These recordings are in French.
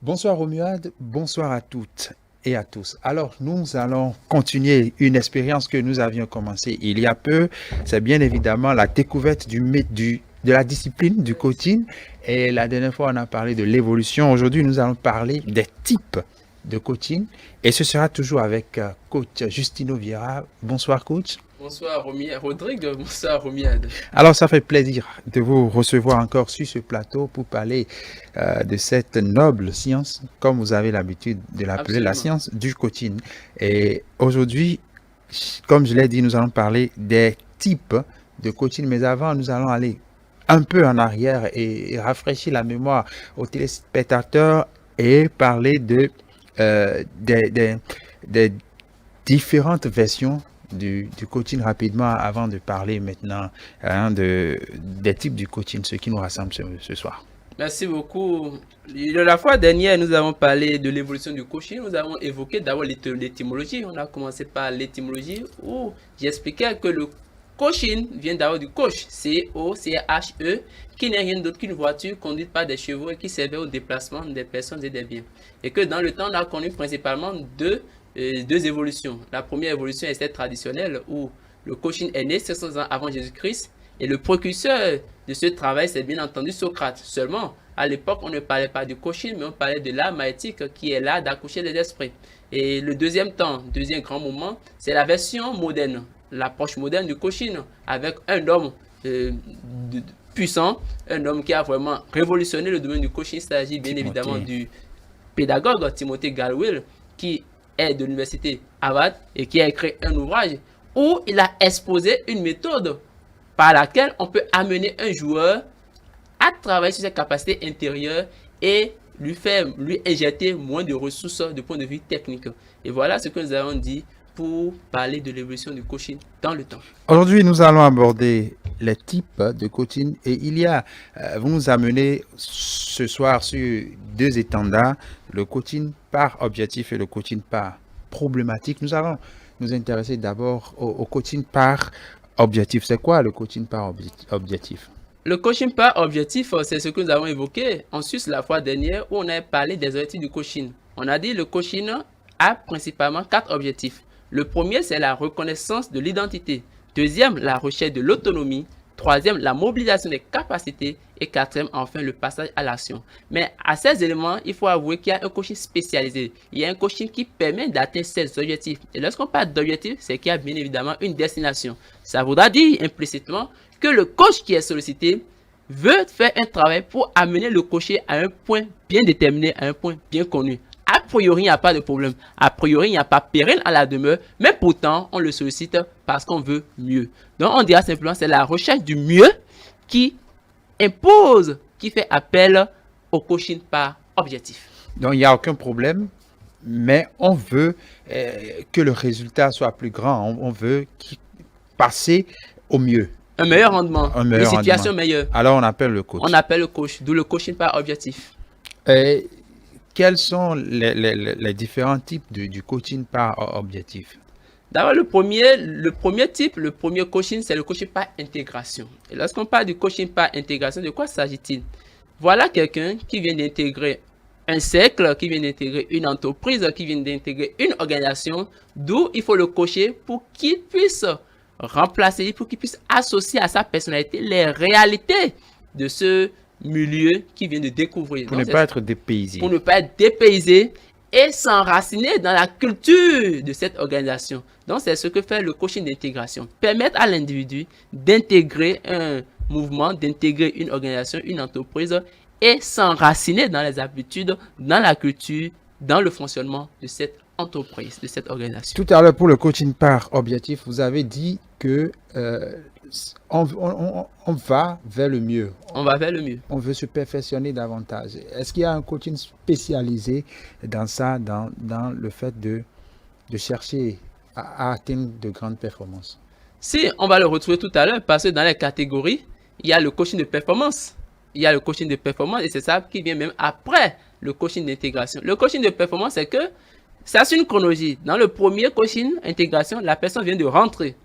Bonsoir Romuald, bonsoir à toutes et à tous. Alors, nous allons continuer une expérience que nous avions commencée il y a peu. C'est bien évidemment la découverte de la discipline du coaching. Et la dernière fois, on a parlé de l'évolution. Aujourd'hui, nous allons parler des types de coaching. Et ce sera toujours avec coach Justino Vieira. Bonsoir coach. Bonsoir Rodrigue, bonsoir Romiade. Alors, ça fait plaisir de vous recevoir encore sur ce plateau pour parler de cette noble science, comme vous avez l'habitude de l'appeler, la Absolument. science du coaching. Et aujourd'hui, comme je l'ai dit, nous allons parler des types de coaching, mais avant, nous allons aller un peu en arrière et rafraîchir la mémoire aux téléspectateurs et parler des différentes versions du coaching rapidement avant de parler maintenant des types du coaching, ce qui nous rassemble ce soir. Merci beaucoup. La fois dernière, nous avons parlé de l'évolution du coaching. Nous avons évoqué d'abord l'étymologie. On a commencé par l'étymologie où j'expliquais que le coaching vient d'abord du coach, C-O-C-H-E, qui n'est rien d'autre qu'une voiture conduite par des chevaux et qui servait au déplacement des personnes et des biens. Et que dans le temps, on a connu principalement deux évolutions. La première évolution est celle traditionnelle où le coaching est né 700 ans avant Jésus-Christ et le précurseur de ce travail, c'est bien entendu Socrate. Seulement, à l'époque, on ne parlait pas du coaching, mais on parlait de l'art maïtique qui est là d'accoucher les esprits. Et le deuxième temps, deuxième grand moment, c'est la version moderne, l'approche moderne du coaching avec un homme puissant, un homme qui a vraiment révolutionné le domaine du coaching. Il s'agit bien évidemment Timothée. du pédagogue Timothy Galwell qui est de l'université Harvard et qui a écrit un ouvrage où il a exposé une méthode par laquelle on peut amener un joueur à travailler sur ses capacités intérieures et lui injecter moins de ressources de point de vue technique. Et voilà ce que nous avons dit pour parler de l'évolution du coaching dans le temps. Aujourd'hui, nous allons aborder les types de coaching et vous nous amenez ce soir sur deux étendards, le coaching par objectif et le coaching par problématique. Nous allons nous intéresser d'abord au coaching par objectif. C'est quoi le coaching par objectif? Le coaching par objectif, c'est ce que nous avons évoqué en Suisse la fois dernière où on a parlé des objectifs du coaching. On a dit que le coaching a principalement 4 objectifs. Le premier, c'est la reconnaissance de l'identité. Deuxième, la recherche de l'autonomie. Troisième, la mobilisation des capacités. Et quatrième, enfin, le passage à l'action. Mais à ces éléments, il faut avouer qu'il y a un coaching spécialisé. Il y a un coaching qui permet d'atteindre ces objectifs. Et lorsqu'on parle d'objectif, c'est qu'il y a bien évidemment une destination. Ça voudra dire implicitement que le coach qui est sollicité veut faire un travail pour amener le coaché à un point bien déterminé, à un point bien connu. A priori, il n'y a pas de problème. A priori, il n'y a pas péril à la demeure, mais pourtant, on le sollicite parce qu'on veut mieux. Donc, on dira simplement c'est la recherche du mieux qui impose, qui fait appel au coaching par objectif. Donc, il n'y a aucun problème, mais on veut que le résultat soit plus grand. On veut passer au mieux, Un meilleur rendement, un une meilleur rendement. situation meilleure. Alors, on appelle le On coach. appelle le coach, d'où le coaching par objectif. Et quels sont les différents types du coaching par objectif? D'abord, le premier coaching, c'est le coaching par intégration. Et lorsqu'on parle du coaching par intégration, de quoi s'agit-il? Voilà quelqu'un qui vient d'intégrer un cercle, qui vient d'intégrer une entreprise, qui vient d'intégrer une organisation, d'où il faut le coacher pour qu'il puisse remplacer, pour qu'il puisse associer à sa personnalité les réalités de ce milieu qu'il vient de découvrir. Pour Donc, ne pas être dépaysé. pour ne pas être dépaysé et s'enraciner dans la culture de cette organisation. Donc, c'est ce que fait le coaching d'intégration. Permettre à l'individu d'intégrer un mouvement, d'intégrer une organisation, une entreprise et s'enraciner dans les habitudes, dans la culture, dans le fonctionnement de cette entreprise, de cette organisation. Tout à l'heure, pour le coaching par objectif, vous avez dit que on va vers le mieux. On va vers le mieux. On veut se perfectionner davantage. Est-ce qu'il y a un coaching spécialisé dans ça, dans le fait de chercher à atteindre de grandes performances? Si, on va le retrouver tout à l'heure parce que dans les catégories, il y a le coaching de performance. Il y a le coaching de performance et c'est ça qui vient même après le coaching d'intégration. Le coaching de performance, c'est que ça c'est une chronologie. Dans le premier coaching intégration, la personne vient de rentrer.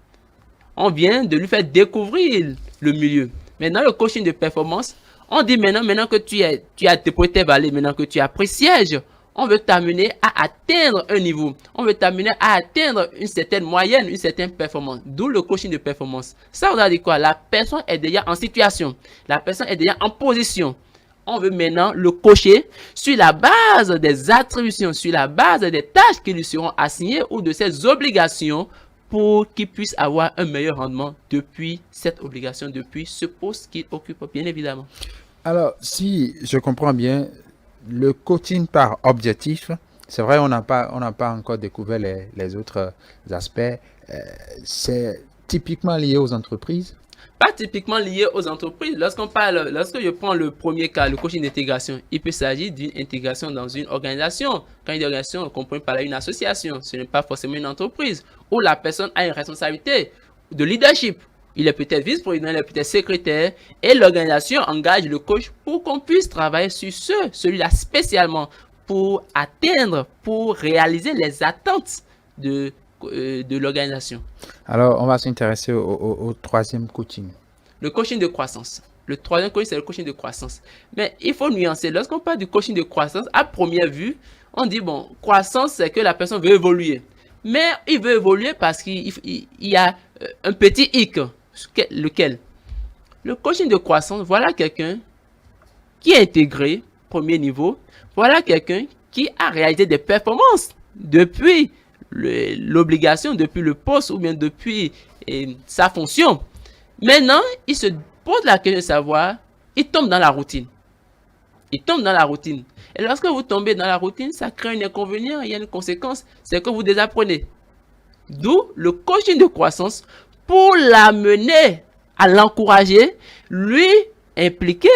On vient de lui faire découvrir le milieu. Mais dans le coaching de performance, On dit maintenant que tu as déployé tes valeurs, maintenant que tu as pris siège, on veut t'amener à atteindre un niveau. On veut t'amener à atteindre une certaine moyenne, une certaine performance. D'où le coaching de performance. Ça, on a dit quoi? La personne est déjà en situation. La personne est déjà en position. On veut maintenant le coacher sur la base des attributions, sur la base des tâches qui lui seront assignées ou de ses obligations pour qu'il puisse avoir un meilleur rendement depuis cette obligation, depuis ce poste qu'il occupe, bien évidemment. Alors, si je comprends bien, le coaching par objectif, c'est vrai, on n'a pas encore découvert les autres aspects. C'est typiquement lié aux entreprises. Pas typiquement lié aux entreprises. Lorsque je prends le premier cas, le coaching d'intégration, il peut s'agir d'une intégration dans une organisation. Quand une organisation, on comprend par là une association, ce n'est pas forcément une entreprise, où la personne a une responsabilité de leadership. Il est peut-être vice-président, il est peut-être secrétaire, et l'organisation engage le coach pour qu'on puisse travailler sur celui-là spécialement pour atteindre, pour réaliser les attentes de l'organisation. Alors, on va s'intéresser au troisième coaching. Le coaching de croissance. Le troisième coaching, c'est le coaching de croissance. Mais il faut nuancer. Lorsqu'on parle du coaching de croissance, à première vue, on dit, bon, croissance, c'est que la personne veut évoluer. Mais il veut évoluer parce qu'il y a un petit hic. Lequel? Le coaching de croissance, voilà quelqu'un qui est intégré, premier niveau. Voilà quelqu'un qui a réalisé des performances depuis l'obligation, depuis le poste ou bien depuis sa fonction. Maintenant, il se pose la question de savoir, il tombe dans la routine. Il tombe dans la routine. Et lorsque vous tombez dans la routine, ça crée un inconvénient, il y a une conséquence, c'est que vous désapprenez. D'où le coaching de croissance pour l'amener à l'encourager, lui impliquer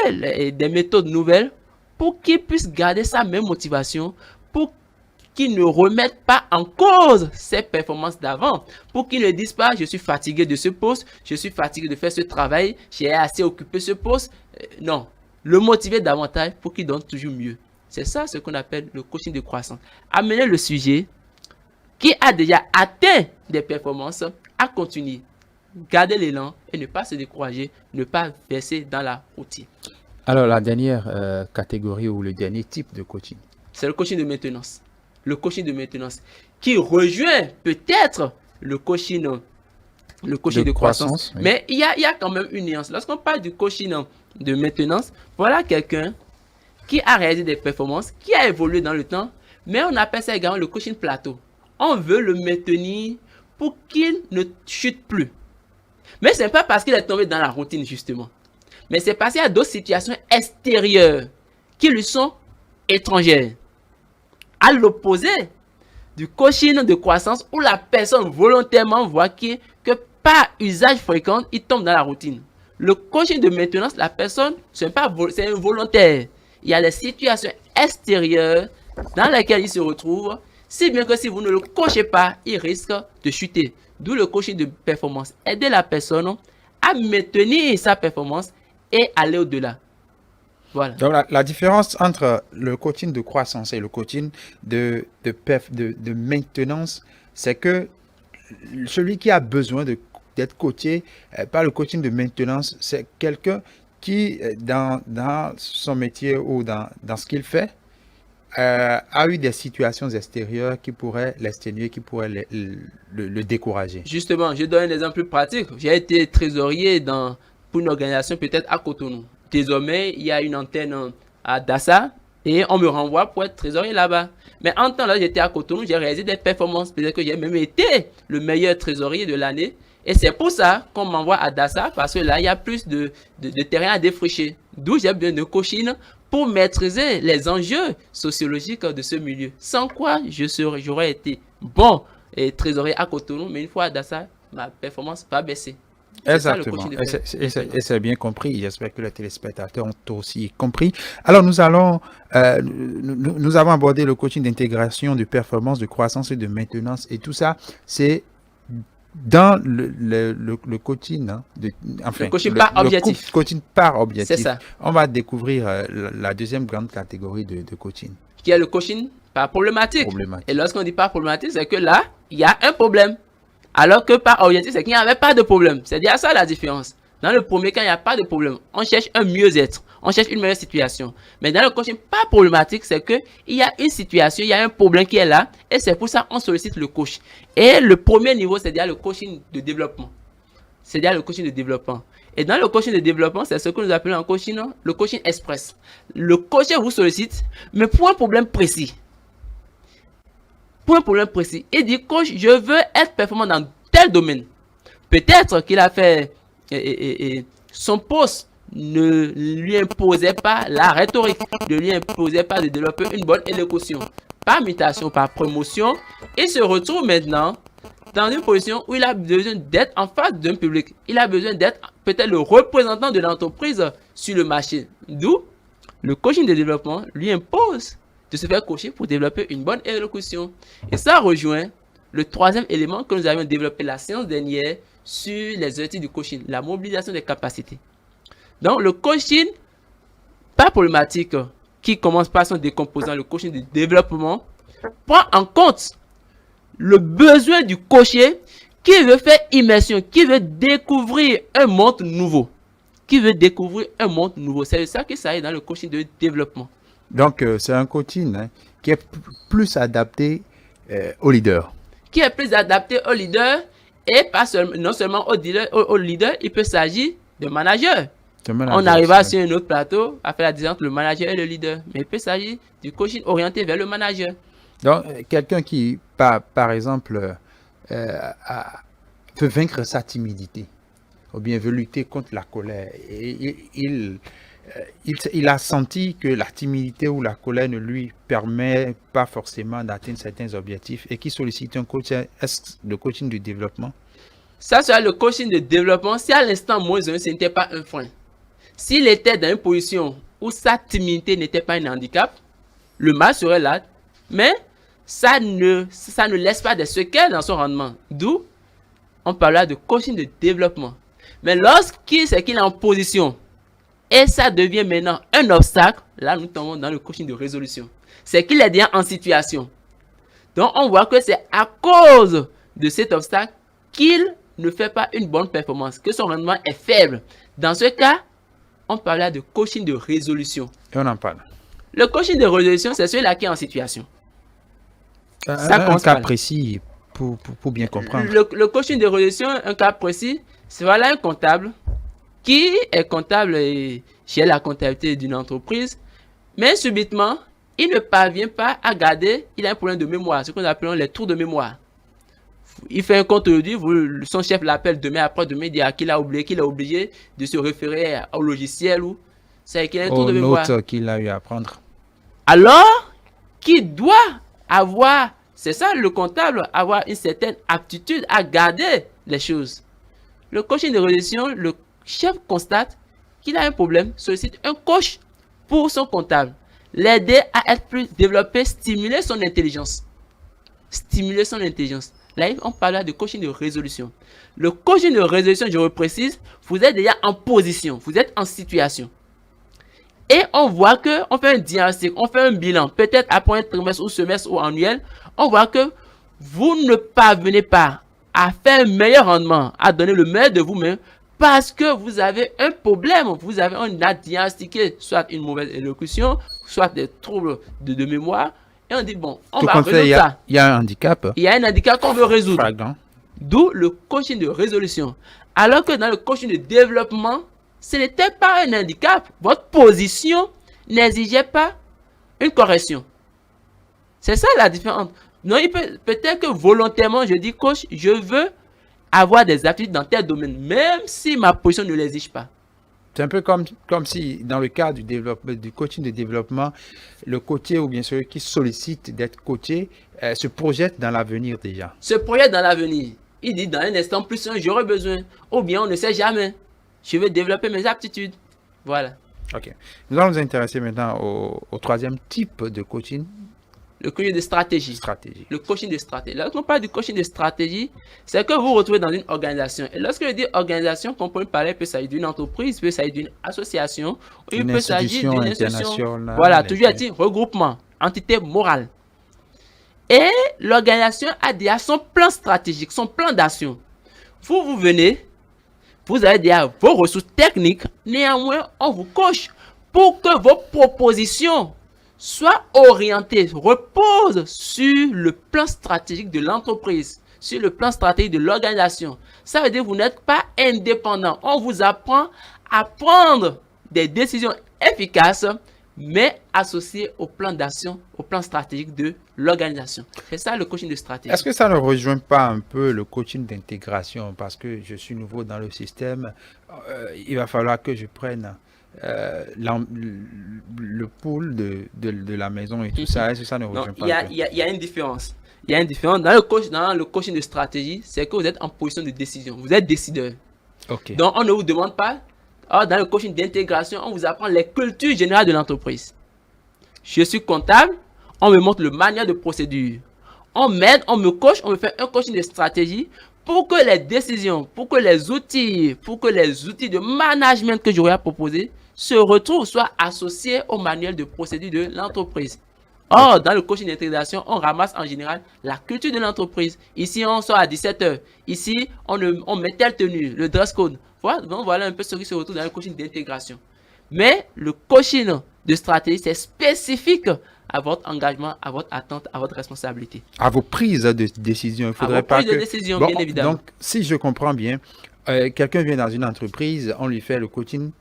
des méthodes nouvelles pour qu'il puisse garder sa même motivation, pour qu'il ne remette pas en cause ses performances d'avant, pour qu'il ne dise pas je suis fatigué de ce poste, je suis fatigué de faire ce travail, j'ai assez occupé ce poste. Non, le motiver davantage pour qu'il donne toujours mieux. C'est ça ce qu'on appelle le coaching de croissance. Amener le sujet qui a déjà atteint des performances à continuer, garder l'élan et ne pas se décourager, ne pas verser dans la routine. Alors, la dernière catégorie ou le dernier type de coaching, c'est le coaching de maintenance. Le coaching de maintenance qui rejoint peut-être le coaching de croissance. Oui. Mais il y a quand même une nuance. Lorsqu'on parle du coaching de maintenance, voilà quelqu'un qui a réalisé des performances, qui a évolué dans le temps, mais on appelle ça également le coaching plateau. On veut le maintenir pour qu'il ne chute plus. Mais ce n'est pas parce qu'il est tombé dans la routine, justement. Mais c'est parce qu'il y a d'autres situations extérieures qui lui sont étrangères. À l'opposé du coaching de croissance où la personne volontairement voit que par usage fréquent, il tombe dans la routine. Le coaching de maintenance, la personne, c'est involontaire. Il y a des situations extérieures dans lesquelles il se retrouve, si bien que si vous ne le coachez pas, il risque de chuter. D'où le coaching de performance. Aider la personne à maintenir sa performance et aller au-delà. Voilà. Donc, la différence entre le coaching de croissance et le coaching de maintenance, c'est que celui qui a besoin d'être coaché par le coaching de maintenance, c'est quelqu'un qui, dans son métier ou dans ce qu'il fait, a eu des situations extérieures qui pourraient l'exténuer, qui pourraient le décourager. Justement, je donne un exemple plus pratique. J'ai été trésorier pour une organisation peut-être à Cotonou. Désormais, il y a une antenne à Dassa et on me renvoie pour être trésorier là-bas. Mais en temps là, j'étais à Cotonou, j'ai réalisé des performances. Peut-être que j'ai même été le meilleur trésorier de l'année. Et c'est pour ça qu'on m'envoie à Dassa parce que là, il y a plus de terrain à défricher. D'où j'ai besoin de coaching pour maîtriser les enjeux sociologiques de ce milieu. Sans quoi, j'aurais été bon et trésorier à Cotonou, mais une fois à Dassa, ma performance va baisser. Exactement. Et c'est bien compris. J'espère que les téléspectateurs ont aussi compris. Alors, nous avons abordé le coaching d'intégration, de performance, de croissance et de maintenance. Et tout ça, c'est dans le coaching, hein, le coaching par objectif. Coaching par objectif. C'est ça. On va découvrir la deuxième grande catégorie de coaching. Qui est le coaching par problématique. Et lorsqu'on dit par problématique, c'est que là, il y a un problème. Alors que par objectif, c'est qu'il n'y avait pas de problème. C'est déjà ça la différence. Dans le premier cas, il n'y a pas de problème. On cherche un mieux-être. On cherche une meilleure situation. Mais dans le coaching, pas problématique, c'est que il y a une situation, il y a un problème qui est là, et c'est pour ça qu'on sollicite le coach. Et le premier niveau, c'est déjà le coaching de développement. C'est déjà le coaching de développement. Et dans le coaching de développement, c'est ce que nous appelons en coaching, le coaching express. Le coach vous sollicite, mais pour un problème précis. Pour un problème précis. Il dit, coach, je veux être performant dans tel domaine. Peut-être qu'il a fait son poste ne lui imposait pas la rhétorique, ne lui imposait pas de développer une bonne élocution. Par mutation, par promotion, il se retrouve maintenant dans une position où il a besoin d'être en face d'un public. Il a besoin d'être peut-être le représentant de l'entreprise sur le marché. D'où le coaching de développement lui impose de se faire coacher pour développer une bonne élocution. Et ça rejoint le troisième élément que nous avions développé la séance dernière sur les outils du coaching, la mobilisation des capacités. Donc, le coaching, pas problématique, qui commence par son décomposant, le coaching de développement, prend en compte le besoin du coaché qui veut faire immersion, qui veut découvrir un monde nouveau. Qui veut découvrir un monde nouveau. C'est ça qui s'agit dans le coaching de développement. Donc, c'est un coaching qui est plus adapté aux leaders. Qui est plus adapté aux leaders et pas seulement, non seulement aux leaders, il peut s'agir de managers. On arrivera sur un autre plateau à faire la différence entre le manager et le leader. Mais il peut s'agir du coaching orienté vers le manager. Donc, quelqu'un qui, par exemple, veut vaincre sa timidité ou bien veut lutter contre la colère, et il a senti que la timidité ou la colère ne lui permet pas forcément d'atteindre certains objectifs et qui sollicite un coach. Est-ce le coaching du développement? Ça sera le coaching de développement si à l'instant -1, ce n'était pas un frein. S'il était dans une position où sa timidité n'était pas un handicap, le mal serait là, mais ça ne laisse pas de séquelles dans son rendement. D'où on parlera de coaching de développement. Mais lorsqu'il est en position et ça devient maintenant un obstacle, là nous tombons dans le coaching de résolution. C'est qu'il est déjà en situation. Donc on voit que c'est à cause de cet obstacle qu'il ne fait pas une bonne performance, que son rendement est faible. Dans ce cas, on parle de coaching de résolution. Et on en parle. Le coaching de résolution, c'est celui-là qui est en situation. Un cas précis pour bien comprendre. Le coaching de résolution, un cas précis, c'est voilà un comptable qui est comptable chez la comptabilité d'une entreprise, mais subitement, il ne parvient pas à garder, il a un problème de mémoire, ce que nous appelons les trous de mémoire. Il fait un compte aujourd'hui, son chef l'appelle demain, après-demain, il dit qu'il a oublié de se référer au logiciel ou c'est qu'il a un trou de mémoire. Note qu'il a eu à prendre. Alors qu'il doit avoir, c'est ça le comptable, avoir une certaine aptitude à garder les choses. Le coaching de résolution, le chef constate qu'il a un problème, sollicite un coach pour son comptable, l'aider à être plus développé, stimuler son intelligence. Stimuler son intelligence. Là, on parle de coaching de résolution. Le coaching de résolution, je reprécise, vous êtes déjà en position, vous êtes en situation. Et on voit que, on fait un diagnostic, on fait un bilan, peut-être après un trimestre ou semestre ou annuel, on voit que vous ne parvenez pas à faire un meilleur rendement, à donner le meilleur de vous-même, parce que vous avez un problème, on a diagnostiqué soit une mauvaise élocution, soit des troubles de mémoire, et on dit bon, on va résoudre ça. Il y a un handicap. Il y a un handicap qu'on veut résoudre. Flagrant. D'où le coaching de résolution. Alors que dans le coaching de développement, ce n'était pas un handicap. Votre position n'exigeait pas une correction. C'est ça la différence. Non, peut-être que volontairement, je dis coach, je veux avoir des aptitudes dans tel domaine, même si ma position ne l'exige pas. C'est un peu comme si, dans le cas du coaching de développement, le coaché ou bien celui qui sollicite d'être coaché se projette dans l'avenir déjà. Se projette dans l'avenir. Il dit dans un instant plus j'aurai besoin. Ou bien on ne sait jamais. Je vais développer mes aptitudes. Voilà. Ok. Nous allons nous intéresser maintenant au troisième type de coaching. Le coaching de stratégie. Le coaching de stratégie. Lorsqu'on parle du coaching de stratégie, c'est que vous vous retrouvez dans une organisation. Et lorsque je dis organisation, on peut parler, peut s'agir d'une entreprise, peut s'agir d'une association, il peut s'agir d'une institution. Voilà, toujours dit regroupement, entité morale. Et l'organisation a déjà son plan stratégique, son plan d'action. Vous venez, vous avez déjà vos ressources techniques, néanmoins, on vous coach pour que vos propositions soient orientées, reposent sur le plan stratégique de l'entreprise, sur le plan stratégique de l'organisation. Ça veut dire que vous n'êtes pas indépendant. On vous apprend à prendre des décisions efficaces, mais associées au plan d'action, au plan stratégique de l'organisation. C'est ça le coaching de stratégie. Est-ce que ça ne rejoint pas un peu le coaching d'intégration? Parce que je suis nouveau dans le système, il va falloir que je prenne le pool de la maison et tout ça. Est-ce que ça ne Non, rejoint il pas y a, un peu? il y a- il y a une différence. Il y a une différence. Dans le coaching de stratégie, c'est que vous êtes en position de décision. Vous êtes décideur. Ok. Donc, on ne vous demande pas. Or, dans le coaching d'intégration, on vous apprend les cultures générales de l'entreprise. Je suis comptable, on me montre le manuel de procédure. On m'aide, on me coach, on me fait un coaching de stratégie pour que les décisions, pour que les outils de management que j'aurais à proposer se retrouvent, soient associés au manuel de procédure de l'entreprise. Or, dans le coaching d'intégration, on ramasse en général la culture de l'entreprise. Ici, on sort à 17h. Ici, on met telle tenue, le dress code. Voilà un peu ce qui se retrouve dans le coaching d'intégration. Mais le coaching de stratégie, c'est spécifique à votre engagement, à votre attente, à votre responsabilité. À vos prises de décision, il À faudrait vos pas prises de que... décision, Bon, bien évidemment. donc, si je comprends bien, quelqu'un vient dans une entreprise, on lui fait le coaching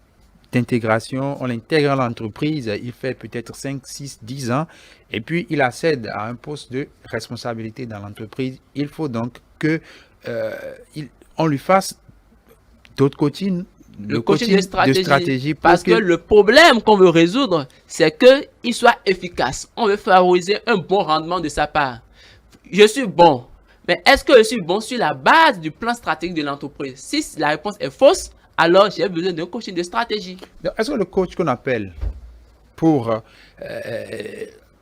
d'intégration, on l'intègre à l'entreprise, il fait peut-être 5, 6, 10 ans, et puis il accède à un poste de responsabilité dans l'entreprise. Il faut donc que on lui fasse d'autres coachings, Le coaching de stratégie, pour parce que le problème qu'on veut résoudre, c'est qu'il soit efficace. On veut favoriser un bon rendement de sa part. Je suis bon, mais est-ce que je suis bon sur la base du plan stratégique de l'entreprise? Si la réponse est fausse, alors j'ai besoin d'un coaching de stratégie. Donc, est-ce que le coach qu'on appelle pour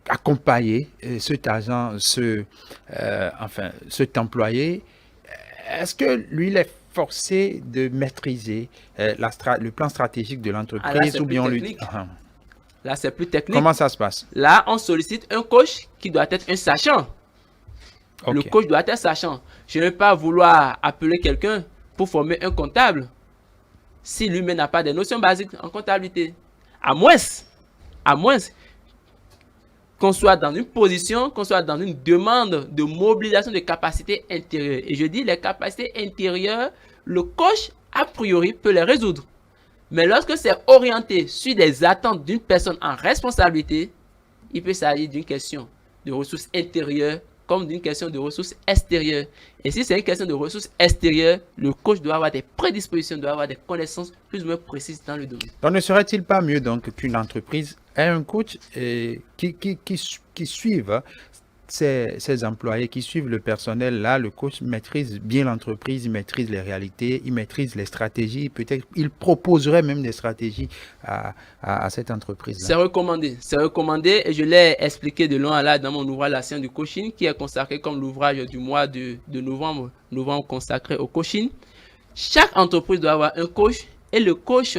accompagner cet agent, cet employé, est-ce que lui, il est forcé de maîtriser le plan stratégique de l'entreprise c'est ou bien on plus lui... technique. Ah, Là, c'est plus technique. comment ça se passe? Là, on sollicite un coach qui doit être un sachant. Le Ok. coach doit être sachant. Je ne vais pas vouloir appeler quelqu'un pour former un comptable si lui-même n'a pas des notions basiques en comptabilité. À moins qu'on soit dans une position, qu'on soit dans une demande de mobilisation de capacités intérieures. Et je dis les capacités intérieures, le coach, a priori, peut les résoudre. Mais lorsque c'est orienté sur des attentes d'une personne en responsabilité, il peut s'agir d'une question de ressources intérieures comme d'une question de ressources extérieures. Et si c'est une question de ressources extérieures, le coach doit avoir des prédispositions, doit avoir des connaissances plus ou moins précises dans le domaine. Donc, ne serait-il pas mieux donc qu'une entreprise ait un coach qui suive ses employés, qui suivent le personnel? Là, le coach maîtrise bien l'entreprise, il maîtrise les réalités, il maîtrise les stratégies. Peut-être il proposerait même des stratégies à cette entreprise-là. C'est recommandé et je l'ai expliqué de long à large dans mon ouvrage La science du coaching qui est consacré comme l'ouvrage du mois de novembre consacré au coaching. Chaque entreprise doit avoir un coach et le coach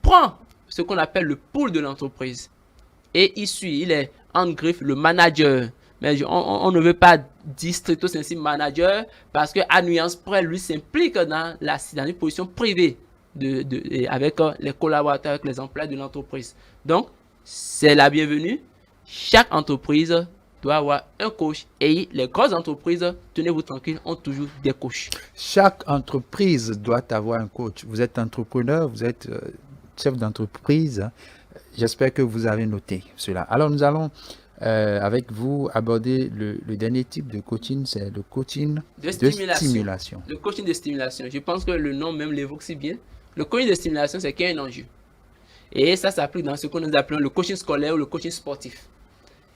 prend ce qu'on appelle le pool de l'entreprise et il est en griffe le manager. Mais on ne veut pas dire stricto sensu manager parce que à nuance près, lui s'implique dans une position privée avec les collaborateurs, avec les employés de l'entreprise. Donc, c'est la bienvenue. Chaque entreprise doit avoir un coach et les grosses entreprises, tenez-vous tranquille, ont toujours des coachs. Chaque entreprise doit avoir un coach. Vous êtes entrepreneur, vous êtes chef d'entreprise. J'espère que vous avez noté cela. Alors, nous allons avec vous aborder le dernier type de coaching, c'est le coaching de stimulation. Le coaching de stimulation. Je pense que le nom même l'évoque si bien. Le coaching de stimulation, c'est qu'il y a un enjeu. Et ça s'applique dans ce que nous appelons le coaching scolaire ou le coaching sportif.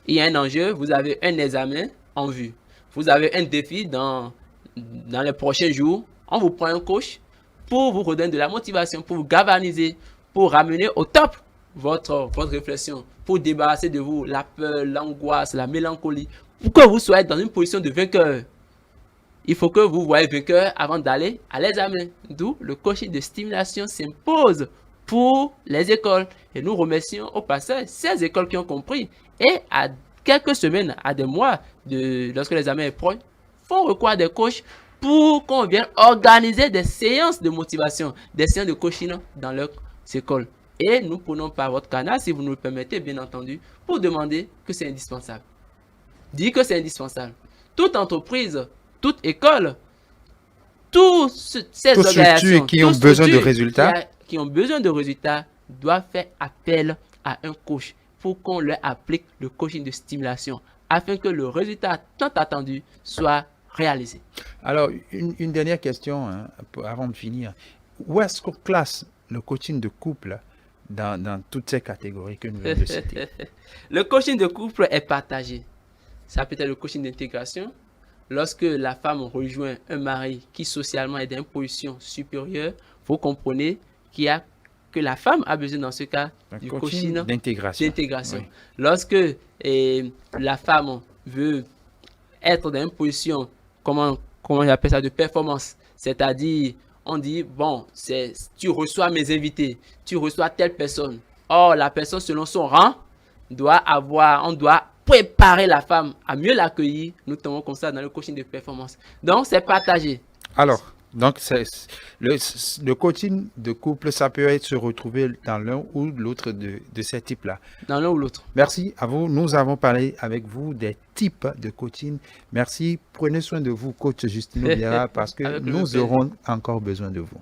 Il y a un enjeu, vous avez un examen en vue. Vous avez un défi dans les prochains jours. On vous prend un coach pour vous redonner de la motivation, pour vous galvaniser, pour ramener au top votre réflexion, pour débarrasser de vous la peur, l'angoisse, la mélancolie, pour que vous soyez dans une position de vainqueur. Il faut que vous voyez vainqueur avant d'aller à l'examen. D'où le coaching de stimulation s'impose pour les écoles. Et nous remercions au passage ces écoles qui ont compris. Et à quelques semaines, à des mois, lorsque l'examen est proche, font recours à des coachs pour qu'on vienne organiser des séances de motivation, des séances de coaching dans leurs écoles. Et nous prenons par votre canal, si vous nous le permettez, bien entendu, pour demander que c'est indispensable. Dire que c'est indispensable. Toute entreprise, toute école, toutes ces Toutes organisations structures qui ont besoin de résultats. qui ont besoin de résultats doivent faire appel à un coach pour qu'on leur applique le coaching de stimulation afin que le résultat tant attendu soit réalisé. Alors, une dernière question hein, avant de finir. Où est-ce qu'on classe le coaching de couple dans toutes ces catégories que nous venons de citer? Le coaching de couple est partagé. Ça peut être le coaching d'intégration. Lorsque la femme rejoint un mari qui socialement est d'une position supérieure, vous comprenez que la femme a besoin dans ce cas du coaching d'intégration. Oui. Lorsque la femme veut être dans une position, comment j'appelle ça, de performance, c'est-à-dire on dit, bon, tu reçois mes invités, tu reçois telle personne. Or, la personne selon son rang on doit préparer la femme à mieux l'accueillir. Nous tombons comme ça dans le coaching de performance. Donc, c'est partagé. Alors, donc le coaching de couple, ça peut être se retrouver dans l'un ou l'autre de ces types-là. Dans l'un ou l'autre. Merci à vous. Nous avons parlé avec vous des types de coaching. Merci. Prenez soin de vous, coach Justino Biara, parce que nous aurons encore besoin de vous.